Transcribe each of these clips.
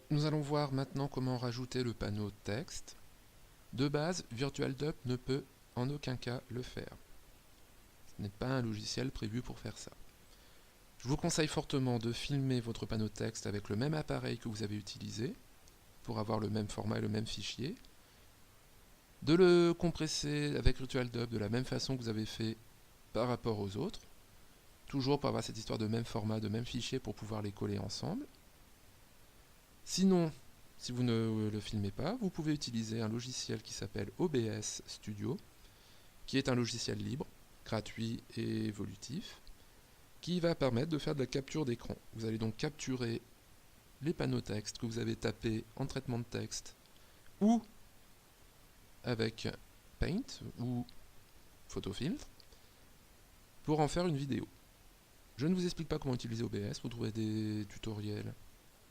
Nous allons voir maintenant comment rajouter le panneau texte. De base, VirtualDub ne peut en aucun cas le faire. Ce n'est pas un logiciel prévu pour faire ça. Je vous conseille fortement de filmer votre panneau texte avec le même appareil que vous avez utilisé pour avoir le même format et le même fichier, de le compresser avec VirtualDub de la même façon que vous avez fait par rapport aux autres, toujours pour avoir cette histoire de même format, de même fichier pour pouvoir les coller ensemble. Sinon, si vous ne le filmez pas, vous pouvez utiliser un logiciel qui s'appelle OBS Studio, qui est un logiciel libre, gratuit et évolutif, qui va permettre de faire de la capture d'écran. Vous allez donc capturer les panneaux texte que vous avez tapés en traitement de texte ou avec Paint ou Photofiltre pour en faire une vidéo. Je ne vous explique pas comment utiliser OBS, vous trouverez des tutoriels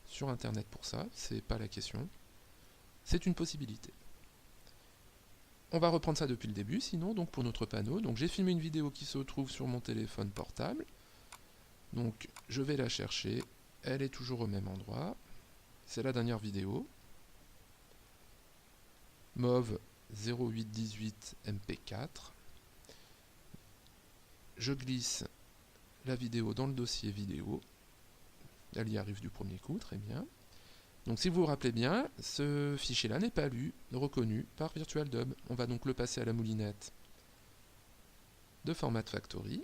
sur internet pour ça, c'est pas la question. C'est une possibilité. On va reprendre ça depuis le début, sinon, donc pour notre panneau. Donc j'ai filmé une vidéo qui se trouve sur mon téléphone portable. Donc je vais la chercher, elle est toujours au même endroit. C'est la dernière vidéo. MOV 0818 MP4. Je glisse la vidéo dans le dossier vidéo. Elle y arrive du premier coup, très bien. Donc si vous vous rappelez bien, ce fichier-là n'est pas lu, reconnu par VirtualDub. On va donc le passer à la moulinette de Format Factory.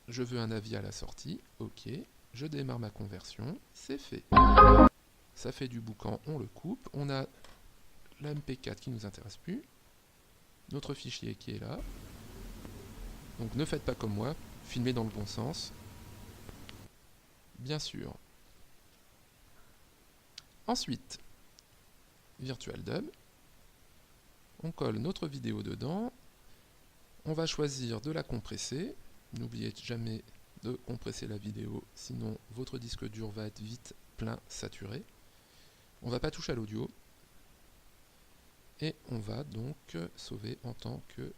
Je veux un avis à la sortie, ok. Je démarre ma conversion, c'est fait. Ça fait du boucan, on le coupe. On a la MP4 qui ne nous intéresse plus. Notre fichier qui est là. Donc ne faites pas comme moi, filmez dans le bon sens. Bien sûr. Ensuite, VirtualDub. On colle notre vidéo dedans. On va choisir de la compresser. N'oubliez jamais de compresser la vidéo, sinon votre disque dur va être vite plein saturé. On ne va pas toucher à l'audio. Et on va donc sauver en tant que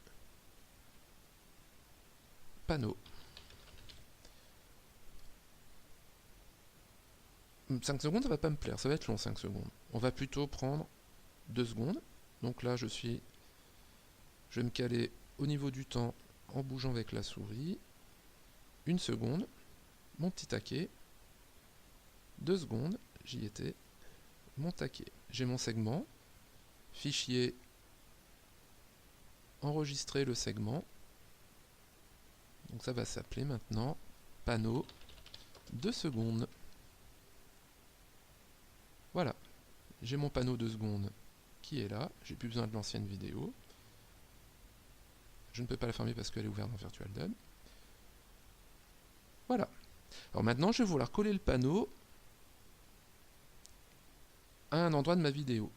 panneau. 5 secondes, ça va pas me plaire, ça va être long 5 secondes. On va plutôt prendre 2 secondes. Donc là, je vais me caler au niveau du temps en bougeant avec la souris. 1 seconde, mon petit taquet. 2 secondes, j'y étais, mon taquet. J'ai mon segment, fichier, enregistrer le segment. Donc ça va s'appeler maintenant panneau 2 secondes. Voilà, j'ai mon panneau 2 secondes qui est là, j'ai plus besoin de l'ancienne vidéo. Je ne peux pas la fermer parce qu'elle est ouverte dans VirtualDub. Voilà. Alors maintenant, je vais vouloir coller le panneau à un endroit de ma vidéo.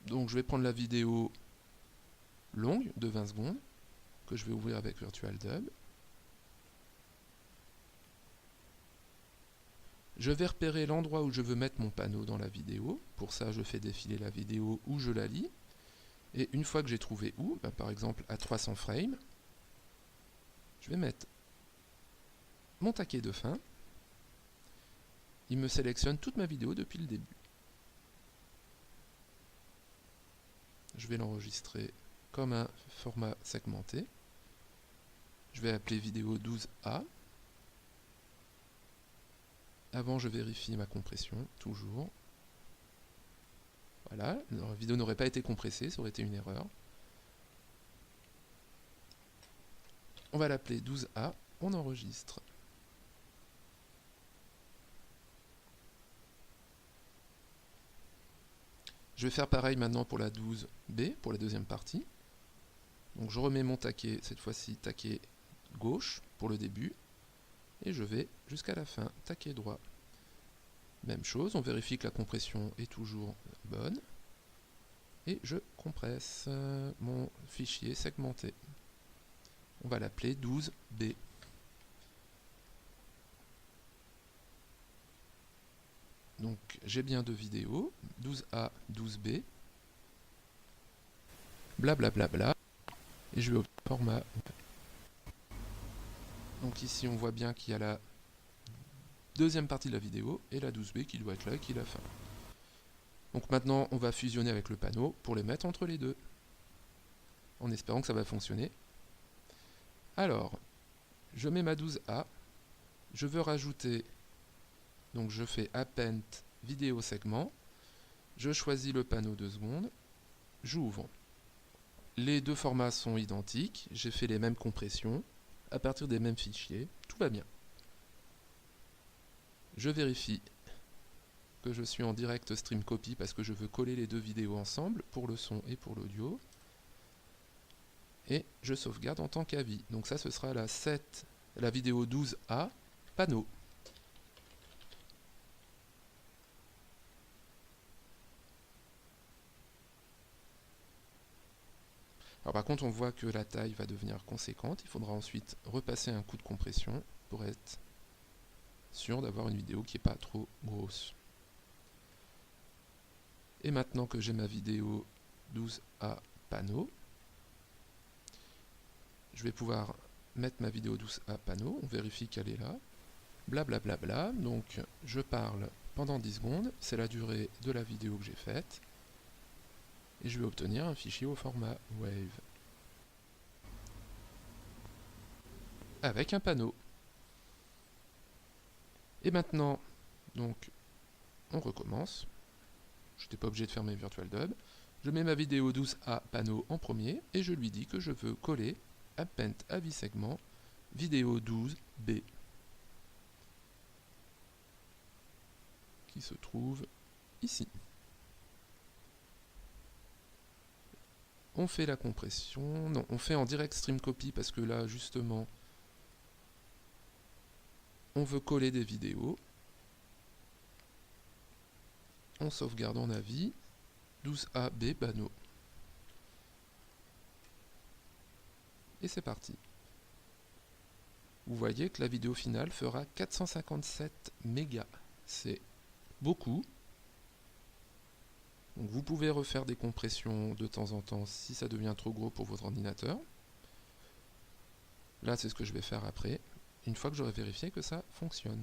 Donc je vais prendre la vidéo longue de 20 secondes que je vais ouvrir avec VirtualDub. Je vais repérer l'endroit où je veux mettre mon panneau dans la vidéo. Pour ça, je fais défiler la vidéo où je la lis. Et une fois que j'ai trouvé où, par exemple à 300 frames, je vais mettre mon taquet de fin. Il me sélectionne toute ma vidéo depuis le début. Je vais l'enregistrer comme un format segmenté. Je vais appeler vidéo 12A. Avant, je vérifie ma compression, toujours. Voilà, la vidéo n'aurait pas été compressée, ça aurait été une erreur. On va l'appeler 12A, on enregistre. Je vais faire pareil maintenant pour la 12B, pour la deuxième partie. Donc je remets mon taquet, cette fois-ci taquet gauche pour le début. Et je vais jusqu'à la fin, taquet droit. Même chose, on vérifie que la compression est toujours bonne. Et je compresse mon fichier segmenté. On va l'appeler 12B. Donc j'ai bien deux vidéos, 12A, 12B. Blablabla. Bla bla bla. Et je vais au format. Donc ici on voit bien qu'il y a la deuxième partie de la vidéo et la 12B qui doit être là et qui est la fin. Donc maintenant, on va fusionner avec le panneau pour les mettre entre les deux, en espérant que ça va fonctionner. Alors, je mets ma 12A, je veux rajouter, donc je fais Append vidéo segment, je choisis le panneau 2 secondes, j'ouvre. Les deux formats sont identiques, j'ai fait les mêmes compressions, à partir des mêmes fichiers, tout va bien. Je vérifie que je suis en direct stream copy parce que je veux coller les deux vidéos ensemble pour le son et pour l'audio. Et je sauvegarde en tant qu'avis. Donc ça, ce sera la vidéo 12A panneau. Alors par contre, on voit que la taille va devenir conséquente. Il faudra ensuite repasser un coup de compression pour être sûr d'avoir une vidéo qui n'est pas trop grosse. Et maintenant que j'ai ma vidéo 12A panneau, je vais pouvoir mettre ma vidéo 12A panneau. On vérifie qu'elle est là. Blablabla. Bla bla bla. Donc je parle pendant 10 secondes. C'est la durée de la vidéo que j'ai faite. Et je vais obtenir un fichier au format WAV. Avec un panneau. Et maintenant, donc, on recommence. Je n'étais pas obligé de fermer VirtualDub. Je mets ma vidéo 12A panneau en premier et je lui dis que je veux coller Append avis segment vidéo 12B qui se trouve ici. On fait la compression, non, on fait en direct stream copy parce que là justement on veut coller des vidéos. On sauvegarde en avis 12AB panneau. Et c'est parti. Vous voyez que la vidéo finale fera 457 mégas. C'est beaucoup. Donc vous pouvez refaire des compressions de temps en temps si ça devient trop gros pour votre ordinateur. Là, c'est ce que je vais faire après, une fois que j'aurai vérifié que ça fonctionne.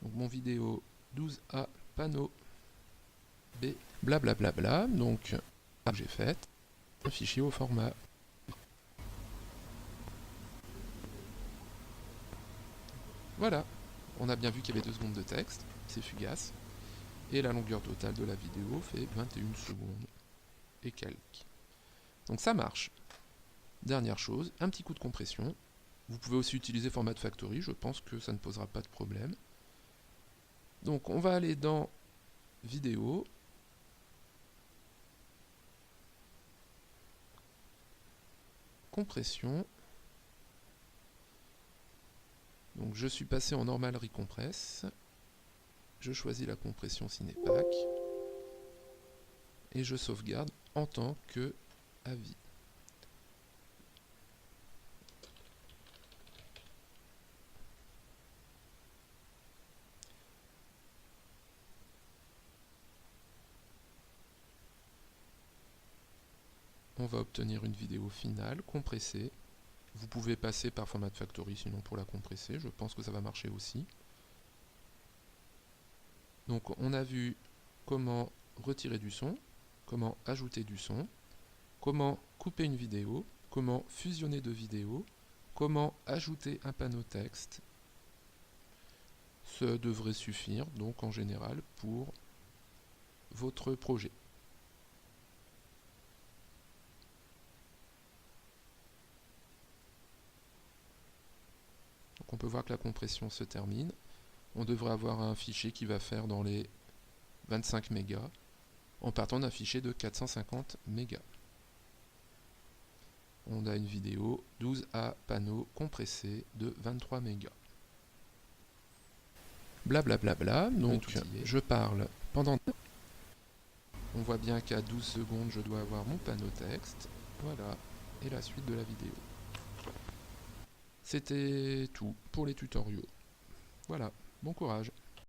Donc mon vidéo 12A panneau B blablabla. Bla bla bla. Donc j'ai fait un fichier au format. Voilà, on a bien vu qu'il y avait 2 secondes de texte, c'est fugace. Et la longueur totale de la vidéo fait 21 secondes et quelques. Donc ça marche. Dernière chose, un petit coup de compression. Vous pouvez aussi utiliser Format Factory, je pense que ça ne posera pas de problème. Donc on va aller dans Vidéo. Compression. Donc je suis passé en Normal Recompress. Je choisis la compression Cinepack. Et je sauvegarde en tant que avis. On va obtenir une vidéo finale compressée. Vous pouvez passer par Format Factory sinon pour la compresser, je pense que ça va marcher aussi. Donc on a vu comment retirer du son, comment ajouter du son, comment couper une vidéo, comment fusionner deux vidéos, comment ajouter un panneau texte. Ça devrait suffire donc en général pour votre projet. Donc on peut voir que la compression se termine. On devrait avoir un fichier qui va faire dans les 25 mégas en partant d'un fichier de 450 mégas. On a une vidéo 12A panneau compressé de 23 mégas. Blablabla, bla bla bla. Donc je parle pendant... On voit bien qu'à 12 secondes je dois avoir mon panneau texte. Voilà, et la suite de la vidéo. C'était tout pour les tutoriaux. Voilà, bon courage.